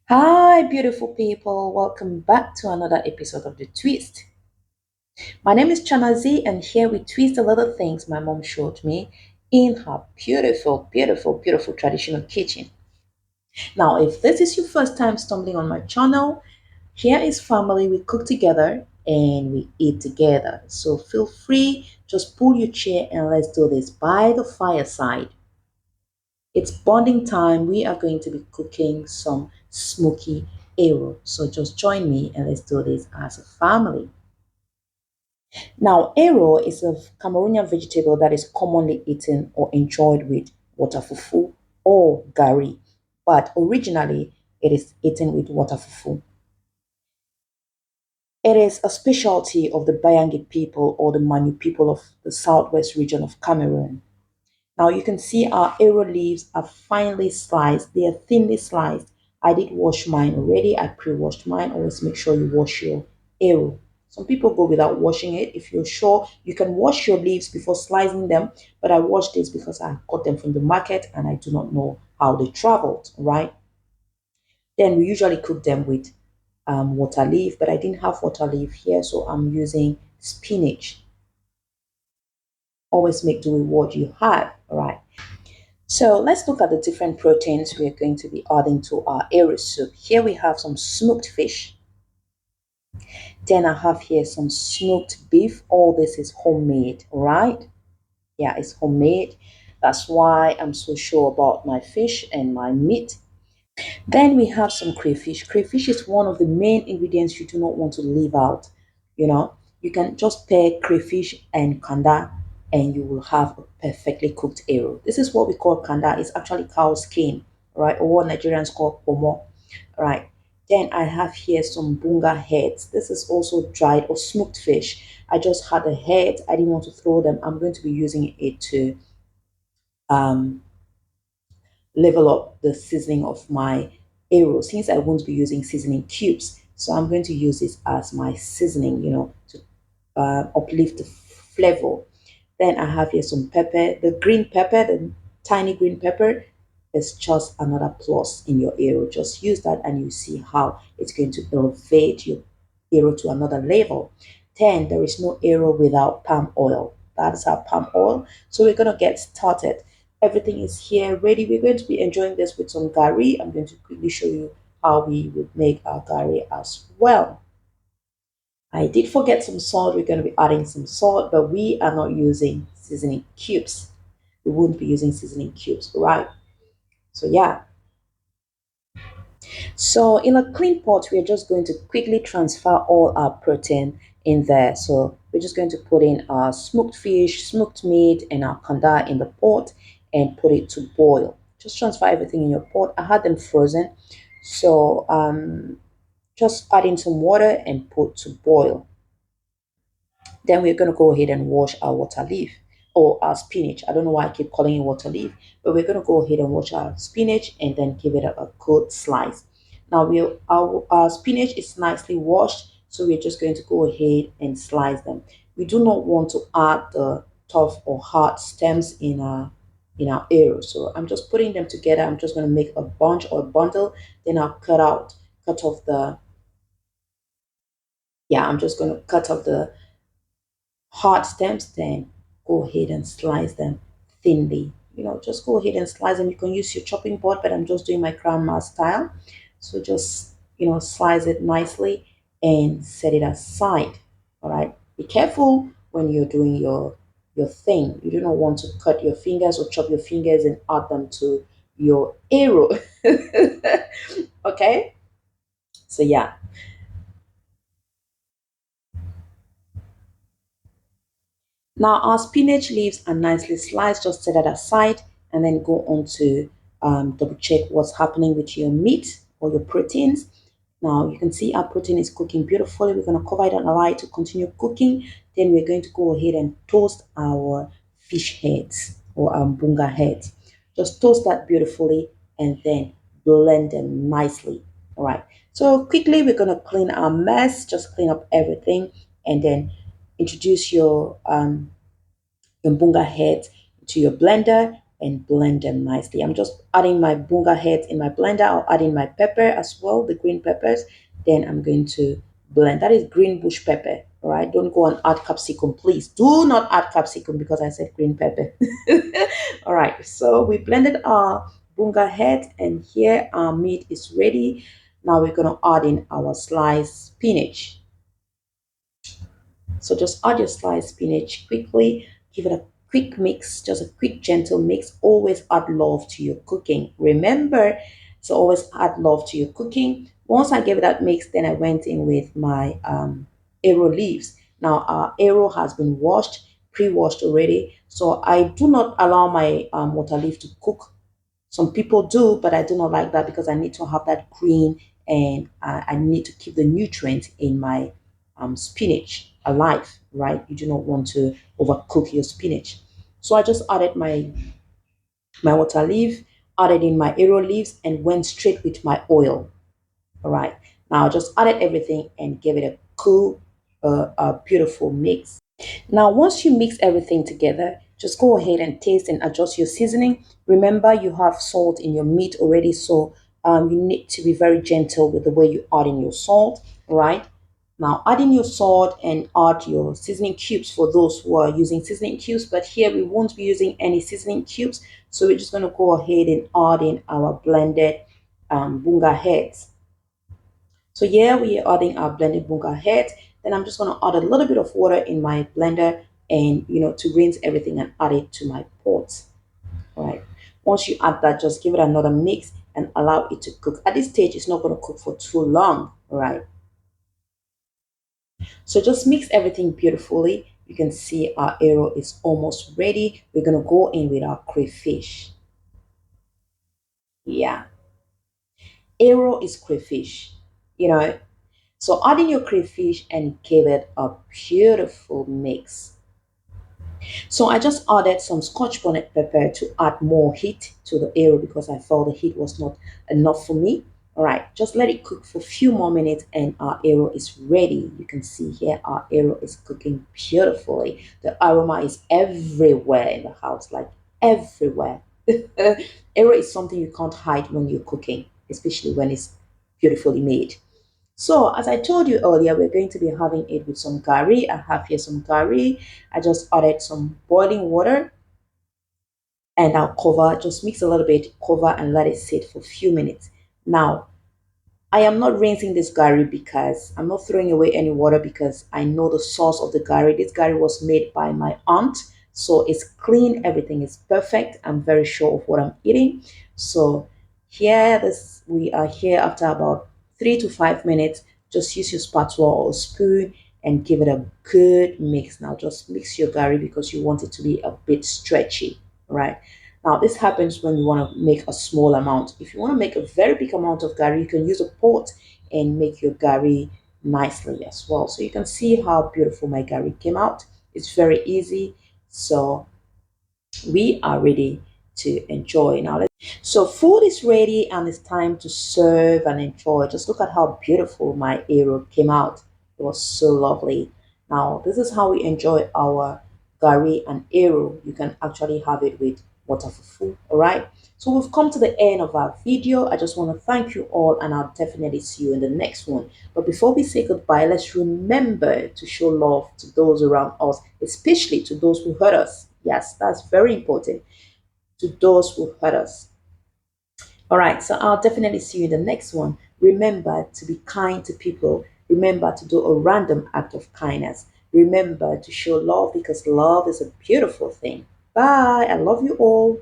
Hi, beautiful people. Welcome back to another episode of The Twist. My name is Chanazi, and here we twist the little things my mom showed me in her beautiful, beautiful, beautiful traditional kitchen. Now, if this is your first time stumbling on my channel, here is family. We cook together and we eat together. So feel free, just pull your chair and let's do this by the fireside. It's bonding time. We are going to be cooking some smoky Eru. So just join me and let's do this as a family. Now, Eru is a Cameroonian vegetable that is commonly eaten or enjoyed with water fufu or gari, but originally it is eaten with water fufu. It is a specialty of the Bayangi people or the Manu people of the southwest region of Cameroon. Now you can see our arrow leaves are finely sliced. They are thinly sliced. I did wash mine already. I pre-washed mine. Always make sure you wash your arrow. Some people go without washing it. If you're sure, you can wash your leaves before slicing them. But I washed this because I got them from the market and I do not know how they traveled, right? Then we usually cook them with water leaf, but I didn't have water leaf here, so I'm using spinach. Always make do with what you have, all right? So let's look at the different proteins we're going to be adding to our Eru soup. Here we have some smoked fish. Then I have here some smoked beef. All this is homemade, right? Yeah, it's homemade. That's why I'm so sure about my fish and my meat. Then we have some crayfish. Crayfish is one of the main ingredients you do not want to leave out. You know, you can just pair crayfish and kanda and you will have a perfectly cooked arrow. This is what we call kanda. It's actually cow skin, right? Or what Nigerians call pomo, right? Then I have here some bunga heads. This is also dried or smoked fish. I just had the head. I didn't want to throw them. I'm going to be using it to um, level up the seasoning of my arrow since I won't be using seasoning cubes. So I'm going to use this as my seasoning, to uplift the flavor. Then I have here some pepper. The green pepper, the tiny green pepper, is just another plus in your arrow. Just use that and you see how it's going to elevate your arrow to another level. Then there is no arrow without palm oil. That is our palm oil. So we're going to get started. Everything is here ready. We're going to be enjoying this with some gari. I'm going to quickly show you how we would make our gari as well. I did forget some salt. We're going to be adding some salt, but we are not using seasoning cubes. We won't be using seasoning cubes, right? So yeah. So in a clean pot, we're just going to quickly transfer all our protein in there. So we're just going to put in our smoked fish, smoked meat, and our kanda in the pot and put it to boil. Just transfer everything in your pot. I had them frozen. So just add in some water and put to boil. Then we're going to go ahead and wash our water leaf or our spinach. I don't know why I keep calling it water leaf, but we're going to go ahead and wash our spinach and then give it a good slice. Now our spinach is nicely washed, so we're just going to go ahead and slice them. We do not want to add the tough or hard stems in our arrow. So I'm just putting them together. I'm just going to make a bunch or a bundle. Then I'll cut off the yeah. I'm just going to cut off the hard stems, then go ahead and slice them thinly. Just go ahead and slice them. You can use your chopping board, but I'm just doing my grandma style. So just, slice it nicely and set it aside. All right. Be careful when you're doing your thing. You do not want to cut your fingers or chop your fingers and add them to your arrow. Okay. So yeah. Now our spinach leaves are nicely sliced, just set that aside and then go on to double check what's happening with your meat or your proteins. Now you can see our protein is cooking beautifully. We're going to cover it on a light to continue cooking. Then we're going to go ahead and toast our fish heads or bunga heads. Just toast that beautifully and then blend them nicely. All right. So quickly we're going to clean our mess, just clean up everything and then introduce your mbunga head to your blender and blend them nicely. I'm just adding my bunga heads in my blender. I'll add in my pepper as well, the green peppers. Then I'm going to blend. That is green bush pepper. All right. Don't go and add capsicum, please. Do not add capsicum because I said green pepper. All right. So we blended our bunga head, and here our meat is ready. Now we're going to add in our sliced spinach. So just add your sliced spinach quickly, give it a quick mix, just a quick gentle mix. Always add love to your cooking. Remember to always add love to your cooking. Once I gave it that mix, then I went in with my Eru leaves. Now our Eru has been washed, pre-washed already. So I do not allow my water leaf to cook. Some people do, but I do not like that because I need to have that green, and I need to keep the nutrients in my spinach alive, right? You do not want to overcook your spinach. So I just added my water leaf, added in my Eru leaves, and went straight with my oil. All right. Now I just added everything and gave it a cool, a beautiful mix. Now, once you mix everything together, just go ahead and taste and adjust your seasoning. Remember, you have salt in your meat already, so you need to be very gentle with the way you add in your salt, right? Now, add in your salt and add your seasoning cubes for those who are using seasoning cubes, but here we won't be using any seasoning cubes, so we're just going to go ahead and add in our blended bunga heads. So here we are adding our blended bunga heads. Then I'm just going to add a little bit of water in my blender, and to rinse everything and add it to my pot. All right. Once you add that, just give it another mix and allow it to cook. At this stage, it's not going to cook for too long. All right. So just mix everything beautifully. You can see our Eru is almost ready. We're going to go in with our crayfish. Yeah. Eru is crayfish. You know, So add in your crayfish and give it a beautiful mix. So I just added some scotch bonnet pepper to add more heat to the Eru because I felt the heat was not enough for me. All right, just let it cook for a few more minutes and our Eru is ready. You can see here our Eru is cooking beautifully. The aroma is everywhere in the house, like everywhere. Eru is something you can't hide when you're cooking, especially when it's beautifully made. So, as I told you earlier, we're going to be having it with some curry. I have here some curry. I just added some boiling water, and I'll cover, just mix a little bit, cover, and let it sit for a few minutes. Now, I am not rinsing this gari because I'm not throwing away any water because I know the source of the gari. This gari was made by my aunt, so it's clean. Everything is perfect. I'm very sure of what I'm eating. So here, this we are here after about 3 to 5 minutes. Just use your spatula or spoon and give it a good mix. Now just mix your gari because you want it to be a bit stretchy, right? Now, this happens when you want to make a small amount. If you want to make a very big amount of gari, you can use a pot and make your gari nicely as well. So you can see how beautiful my gari came out. It's very easy. So we are ready to enjoy now. So food is ready and it's time to serve and enjoy. Just look at how beautiful my Eru came out. It was so lovely. Now this is how we enjoy our gari and Eru. You can actually have it with water fufu. All right. So we've come to the end of our video. I just want to thank you all, and I'll definitely see you in the next one. But before we say goodbye, let's remember to show love to those around us, especially to those who hurt us. Yes, that's very important. To those who hurt us. All right, so I'll definitely see you in the next one. Remember to be kind to people. Remember to do a random act of kindness. Remember to show love because love is a beautiful thing. Bye. I love you all.